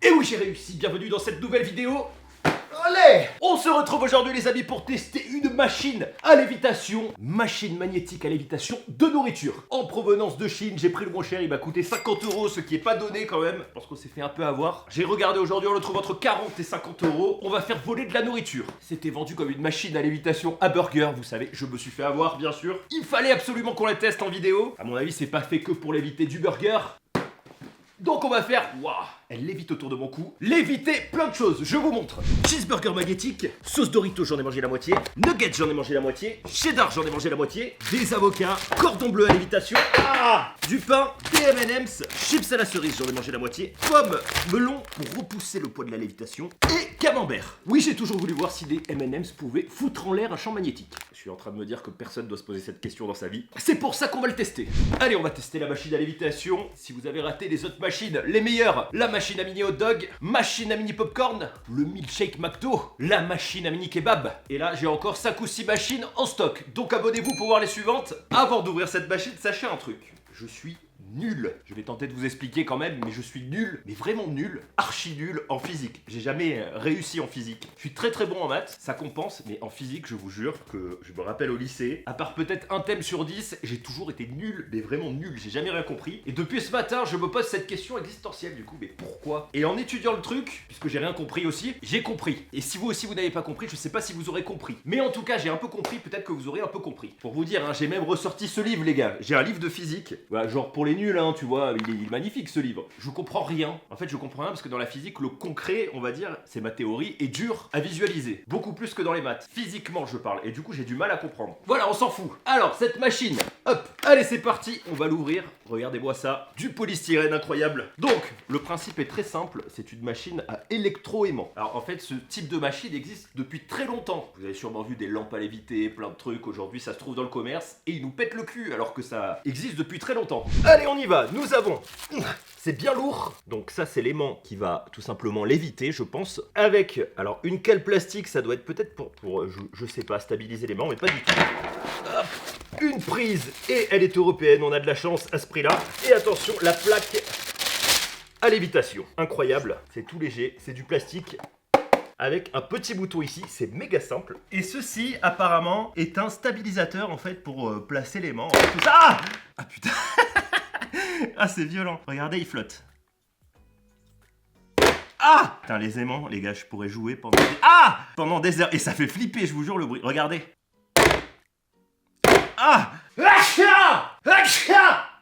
Et oui, j'ai réussi, bienvenue dans cette nouvelle vidéo. Allez! On se retrouve aujourd'hui les amis pour tester une machine à lévitation, machine magnétique à lévitation de nourriture. En provenance de Chine, j'ai pris le moins cher, il m'a coûté 50 €, ce qui est pas donné quand même, parce qu'on s'est fait un peu avoir. J'ai regardé aujourd'hui, on le trouve entre 40 et 50 €, on va faire voler de la nourriture. C'était vendu comme une machine à lévitation à burger, vous savez, je me suis fait avoir bien sûr. Il fallait absolument qu'on la teste en vidéo. À mon avis, c'est pas fait que pour léviter du burger. Donc on va faire, waouh, elle lévite autour de mon cou, léviter plein de choses, je vous montre. Cheeseburger magnétique, sauce Doritos j'en ai mangé la moitié, nuggets j'en ai mangé la moitié, cheddar j'en ai mangé la moitié, des avocats, cordon bleu à lévitation, du pain, des M&M's, chips à la cerise j'en ai mangé la moitié, pommes, melon pour repousser le poids de la lévitation, et camembert. Oui, j'ai toujours voulu voir si des M&M's pouvaient foutre en l'air un champ magnétique. Je suis en train de me dire que personne doit se poser cette question dans sa vie. C'est pour ça qu'on va le tester. Allez, on va tester la machine à lévitation. Si vous avez raté les autres machines, les meilleures, la machine à mini hot dog, machine à mini popcorn, le milkshake McDo, la machine à mini kebab. Et là, j'ai encore 5 ou 6 machines en stock. Donc abonnez-vous pour voir les suivantes. Avant d'ouvrir cette machine, sachez un truc. Je suis nul. Je vais tenter de vous expliquer quand même, mais je suis nul, mais vraiment nul, archi nul en physique. J'ai jamais réussi en physique. Je suis très bon en maths, ça compense, mais en physique, je vous jure que je me rappelle au lycée, à part peut-être un thème sur 10, j'ai toujours été nul, mais vraiment nul, j'ai jamais rien compris. Et depuis ce matin, je me pose cette question existentielle du coup, mais pourquoi? Et en étudiant le truc, puisque j'ai rien compris aussi, j'ai compris. Et si vous aussi vous n'avez pas compris, je sais pas si vous aurez compris. Mais en tout cas, j'ai un peu compris, peut-être que vous aurez un peu compris. Pour vous dire, hein, j'ai même ressorti ce livre les gars, j'ai un livre de physique, voilà, genre pour les nuls, hein, tu vois, il est magnifique ce livre. Je comprends rien. En fait, je comprends rien parce que dans la physique, le concret, on va dire, c'est ma théorie, est dur à visualiser. Beaucoup plus que dans les maths. Physiquement, je parle. Et du coup, j'ai du mal à comprendre. Voilà, on s'en fout. Alors, cette machine, hop, allez, c'est parti. On va l'ouvrir. Regardez-moi ça. Du polystyrène incroyable. Donc, le principe est très simple. C'est une machine à électroaimant. Alors, en fait, ce type de machine existe depuis très longtemps. Vous avez sûrement vu des lampes à léviter, plein de trucs. Aujourd'hui, ça se trouve dans le commerce. Et ils nous pètent le cul alors que ça existe depuis très longtemps. Allez, on y va. Nous avons... C'est bien lourd. Donc ça, c'est l'aimant qui va tout simplement léviter, je pense. Avec, alors, une cale plastique, ça doit être peut-être pour je sais pas, stabiliser l'aimant, mais pas du tout. Hop, une prise, et elle est européenne, on a de la chance à ce prix-là. Et attention, la plaque à lévitation. Incroyable, c'est tout léger, c'est du plastique. Avec un petit bouton ici, c'est méga simple. Et ceci, apparemment, est un stabilisateur, en fait, pour placer l'aimant. Tout ça. Ah putain. Ah, c'est violent. Regardez, il flotte. Ah! Putain, les aimants, les gars, je pourrais jouer pendant des... Ah! Pendant des heures. Et ça fait flipper, je vous jure, le bruit. Regardez. Ah!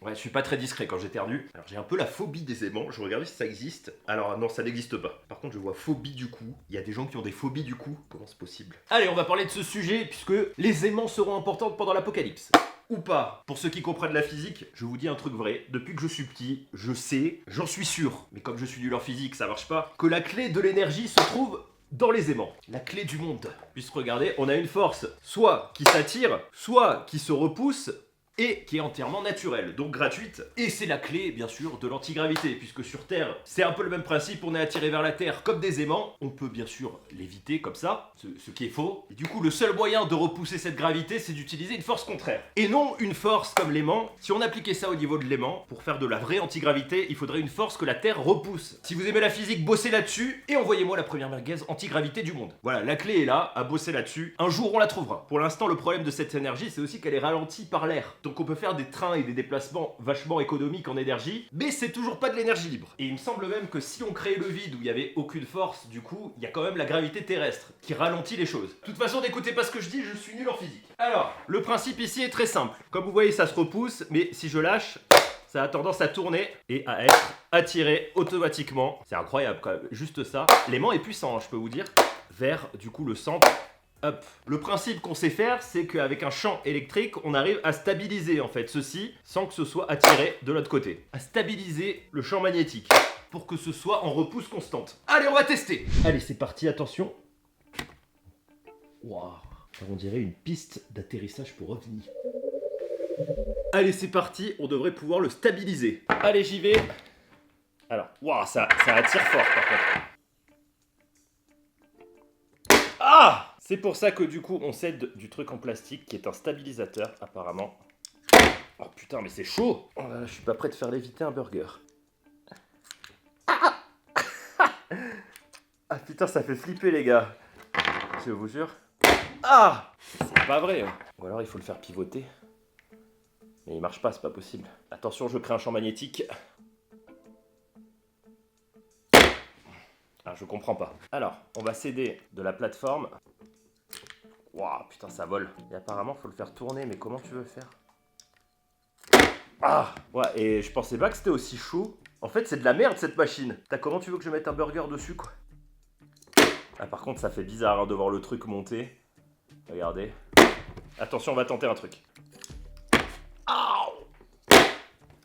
Ouais, je suis pas très discret quand j'éternue. Alors, j'ai un peu la phobie des aimants. Je regardais si ça existe. Alors, non, ça n'existe pas. Par contre, je vois phobie du cou. Il y a des gens qui ont des phobies du cou. Comment c'est possible? Allez, on va parler de ce sujet, puisque les aimants seront importants pendant l'apocalypse. Ou pas. Pour ceux qui comprennent la physique, je vous dis un truc vrai. Depuis que je suis petit, je sais, j'en suis sûr, mais comme je suis nul en physique, ça marche pas, que la clé de l'énergie se trouve dans les aimants. La clé du monde. Puisque regardez, on a une force, soit qui s'attire, soit qui se repousse, et qui est entièrement naturelle, donc gratuite. Et c'est la clé, bien sûr, de l'antigravité, puisque sur Terre, c'est un peu le même principe, on est attiré vers la Terre comme des aimants. On peut bien sûr l'éviter comme ça, ce qui est faux. Et du coup, le seul moyen de repousser cette gravité, c'est d'utiliser une force contraire. Et non une force comme l'aimant. Si on appliquait ça au niveau de l'aimant, pour faire de la vraie antigravité, il faudrait une force que la Terre repousse. Si vous aimez la physique, bossez là-dessus, et envoyez-moi la première merguez antigravité du monde. Voilà, la clé est là, à bosser là-dessus. Un jour, on la trouvera. Pour l'instant, le problème de cette énergie, c'est aussi qu'elle est ralentie par l'air. Donc on peut faire des trains et des déplacements vachement économiques en énergie, mais c'est toujours pas de l'énergie libre. Et il me semble même que si on créait le vide où il y avait aucune force, du coup, il y a quand même la gravité terrestre qui ralentit les choses. De toute façon, n'écoutez pas ce que je dis, je suis nul en physique. Alors, le principe ici est très simple. Comme vous voyez, ça se repousse, mais si je lâche, ça a tendance à tourner et à être attiré automatiquement. C'est incroyable quand même, juste ça. L'aimant est puissant, hein, je peux vous dire, vers du coup le centre. Hop. Le principe qu'on sait faire, c'est qu'avec un champ électrique, on arrive à stabiliser en fait ceci sans que ce soit attiré de l'autre côté. À stabiliser le champ magnétique pour que ce soit en repousse constante. Allez, on va tester. Allez, c'est parti, attention. Waouh. On dirait une piste d'atterrissage pour ovni. Allez, c'est parti, on devrait pouvoir le stabiliser. Allez, j'y vais. Alors, waouh, ça attire fort par contre. Ah! C'est pour ça que du coup on s'aide du truc en plastique qui est un stabilisateur apparemment. Oh putain mais c'est chaud. Oh là là, je suis pas prêt de faire léviter un burger. Ah putain, ça fait flipper les gars. Je vous jure. Ah! C'est pas vrai. Ou alors il faut le faire pivoter. Mais il marche pas, c'est pas possible. Attention, je crée un champ magnétique. Ah, je comprends pas. Alors, on va s'aider de la plateforme. Waouh, putain, ça vole. Et apparemment, faut le faire tourner, mais comment tu veux le faire? Ah! Ouais, et je pensais pas que c'était aussi chaud. En fait, c'est de la merde cette machine. T'as comment tu veux que je mette un burger dessus, quoi? Ah, par contre, ça fait bizarre hein, de voir le truc monter. Regardez. Attention, on va tenter un truc.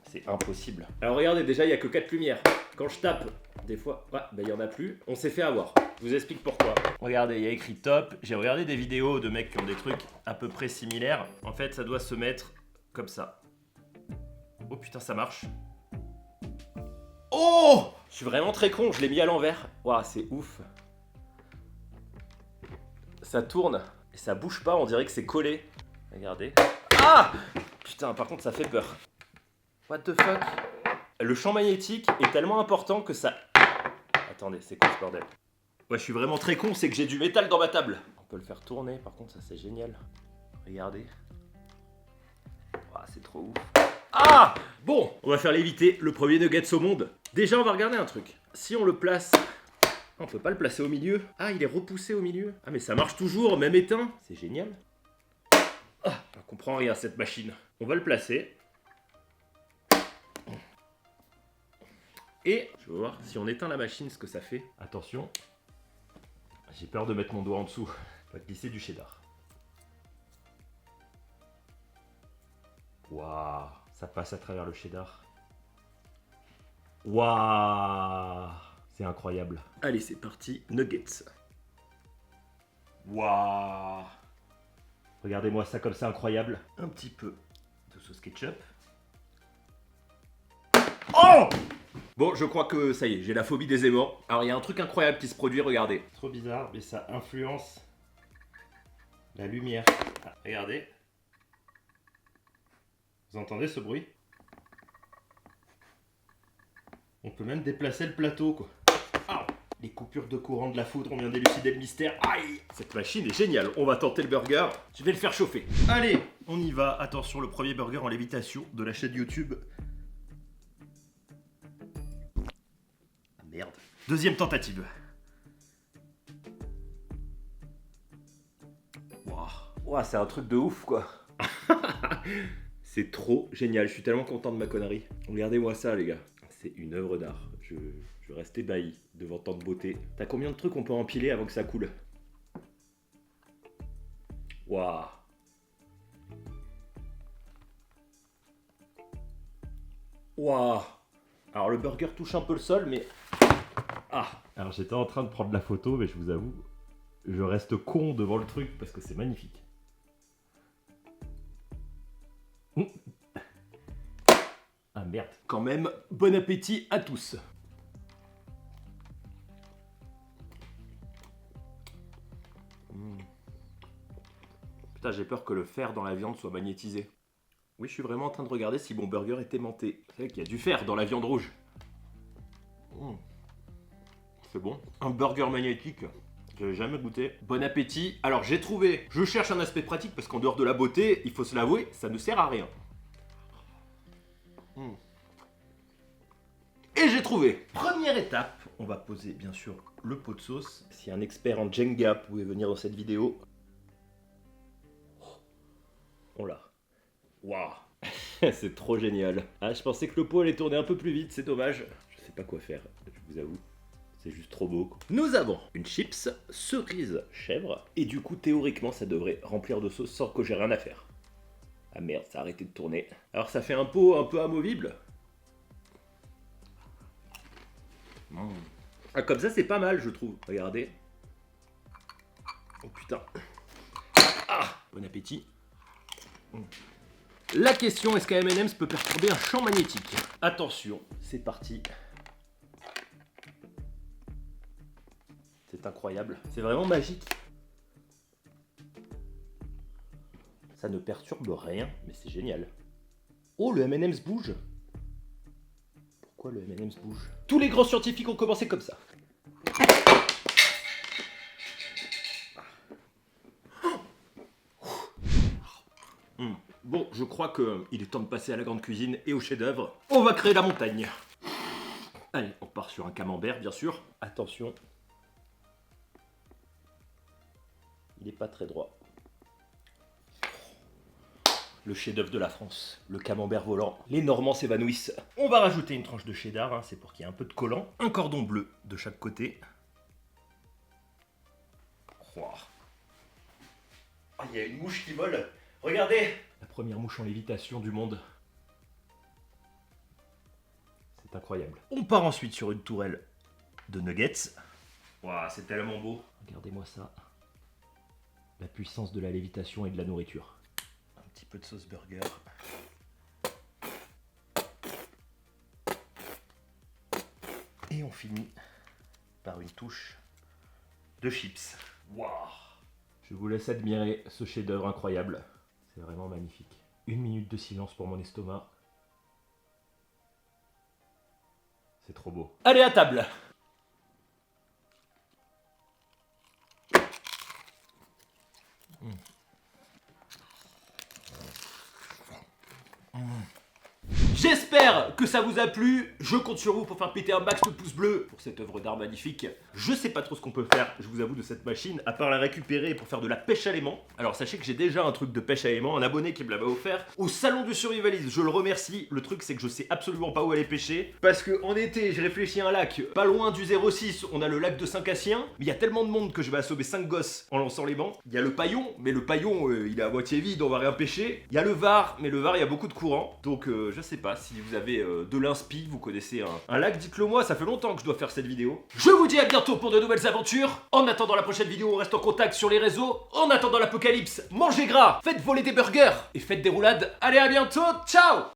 C'est impossible. Alors regardez, déjà il n'y a que 4 lumières. Quand je tape, des fois, ouais, ben il n'y en a plus. On s'est fait avoir. Je vous explique pourquoi. Regardez, il y a écrit top. J'ai regardé des vidéos de mecs qui ont des trucs à peu près similaires. En fait, ça doit se mettre comme ça. Oh putain, ça marche. Oh! Je suis vraiment très con, je l'ai mis à l'envers. Waouh, c'est ouf. Ça tourne et ça bouge pas, on dirait que c'est collé. Regardez. Ah! Putain, par contre, ça fait peur. What the fuck? Le champ magnétique est tellement important que ça... Attendez, c'est quoi ce bordel? Ouais, je suis vraiment très con, c'est que j'ai du métal dans ma table. On peut le faire tourner, par contre, ça c'est génial. Regardez. Ah, c'est trop ouf. Ah! Bon, on va faire léviter le premier nuggets au monde. Déjà, on va regarder un truc. Si on le place... On peut pas le placer au milieu. Ah, il est repoussé au milieu. Ah, mais ça marche toujours, même éteint. C'est génial. Ah, on comprend rien, cette machine. On va le placer. Et je vais voir si on éteint la machine ce que ça fait. Attention. J'ai peur de mettre mon doigt en dessous. On va glisser du cheddar. Waouh, ça passe à travers le cheddar. Waouh, c'est incroyable. Allez, c'est parti, nuggets. Waouh. Regardez-moi ça comme ça, incroyable. Un petit peu de sauce ketchup. Oh! Bon, je crois que ça y est, j'ai la phobie des aimants. Alors, il y a un truc incroyable qui se produit, regardez. Trop bizarre, mais ça influence la lumière. Ah, regardez. Vous entendez ce bruit? On peut même déplacer le plateau, quoi. Ah, les coupures de courant de la foudre, on vient d'élucider le mystère. Aïe! Cette machine est géniale. On va tenter le burger. Je vais le faire chauffer. Allez, on y va. Attention, le premier burger en lévitation de la chaîne YouTube. Merde. Deuxième tentative. Waouh, wow, c'est un truc de ouf quoi. C'est trop génial, je suis tellement content de ma connerie. Regardez-moi ça les gars. C'est une œuvre d'art. Je reste ébahi devant tant de beauté. T'as combien de trucs on peut empiler avant que ça coule? Waouh. Waouh. Alors le burger touche un peu le sol mais... Ah! Alors j'étais en train de prendre la photo, mais je vous avoue, je reste con devant le truc parce que c'est magnifique. Ah merde. Quand même, bon appétit à tous. Putain, j'ai peur que le fer dans la viande soit magnétisé. Oui, je suis vraiment en train de regarder si mon burger est aimanté. C'est vrai qu'il y a du fer dans la viande rouge. C'est bon. Un burger magnétique, j'avais jamais goûté. Bon appétit. Alors j'ai trouvé, je cherche un aspect pratique parce qu'en dehors de la beauté, il faut se l'avouer, ça ne sert à rien. Et j'ai trouvé. Première étape, on va poser bien sûr le pot de sauce. Si un expert en Jenga pouvait venir dans cette vidéo. Oh là. Waouh. C'est trop génial. Ah, je pensais que le pot allait tourner un peu plus vite, c'est dommage. Je sais pas quoi faire, je vous avoue. C'est juste trop beau, quoi. Nous avons une chips, cerise, chèvre. Et du coup, théoriquement, ça devrait remplir de sauce sans que j'ai rien à faire. Ah merde, ça a arrêté de tourner. Alors ça fait un pot un peu amovible. Ah, comme ça, c'est pas mal, je trouve. Regardez. Oh putain. Ah, bon appétit. La question, est-ce qu'un M&M's peut perturber un champ magnétique? Attention, c'est parti. C'est incroyable. C'est vraiment magique. Ça ne perturbe rien, mais c'est génial. Oh, le M&M's bouge. Pourquoi le M&M's bouge? Tous les grands scientifiques ont commencé comme ça. Bon, je crois qu'il est temps de passer à la grande cuisine et au chef-d'œuvre. On va créer la montagne. Allez, on part sur un camembert, bien sûr. Attention. Il n'est pas très droit. Le chef-d'œuvre de la France, le camembert volant. Les Normands s'évanouissent. On va rajouter une tranche de cheddar, hein, c'est pour qu'il y ait un peu de collant. Un cordon bleu de chaque côté. Oh. Ah, il y a une mouche qui vole. Regardez! La première mouche en lévitation du monde. C'est incroyable. On part ensuite sur une tourelle de nuggets. Waouh, c'est tellement beau. Regardez-moi ça. La puissance de la lévitation et de la nourriture. Un petit peu de sauce burger. Et on finit par une touche de chips. Waouh! Je vous laisse admirer ce chef-d'œuvre incroyable. C'est vraiment magnifique. 1 minute de silence pour mon estomac. C'est trop beau. Allez à table! J'espère que ça vous a plu. Je compte sur vous pour faire péter un max de pouces bleus pour cette œuvre d'art magnifique. Je sais pas trop ce qu'on peut faire, je vous avoue, de cette machine, à part la récupérer pour faire de la pêche à l'aimant. Alors sachez que j'ai déjà un truc de pêche à l'aimant, un abonné qui me l'avait offert au salon du survivaliste. Je le remercie. Le truc, c'est que je sais absolument pas où aller pêcher. Parce que en été, j'ai réfléchi à un lac pas loin du 06. On a le lac de Saint-Cassien. Mais il y a tellement de monde que je vais assommer 5 gosses en lançant les bancs. Il y a le paillon, mais le paillon, il est à moitié vide, on va rien pêcher. Il y a le Var, mais le Var, il y a beaucoup de courant. Donc je sais pas si vous avez de l'inspi, vous connaissez un lac, dites-le moi, ça fait longtemps que je dois faire cette vidéo. Je vous dis à bientôt pour de nouvelles aventures. En attendant la prochaine vidéo, on reste en contact sur les réseaux. En attendant l'apocalypse, mangez gras, faites voler des burgers et faites des roulades. Allez, à bientôt, ciao!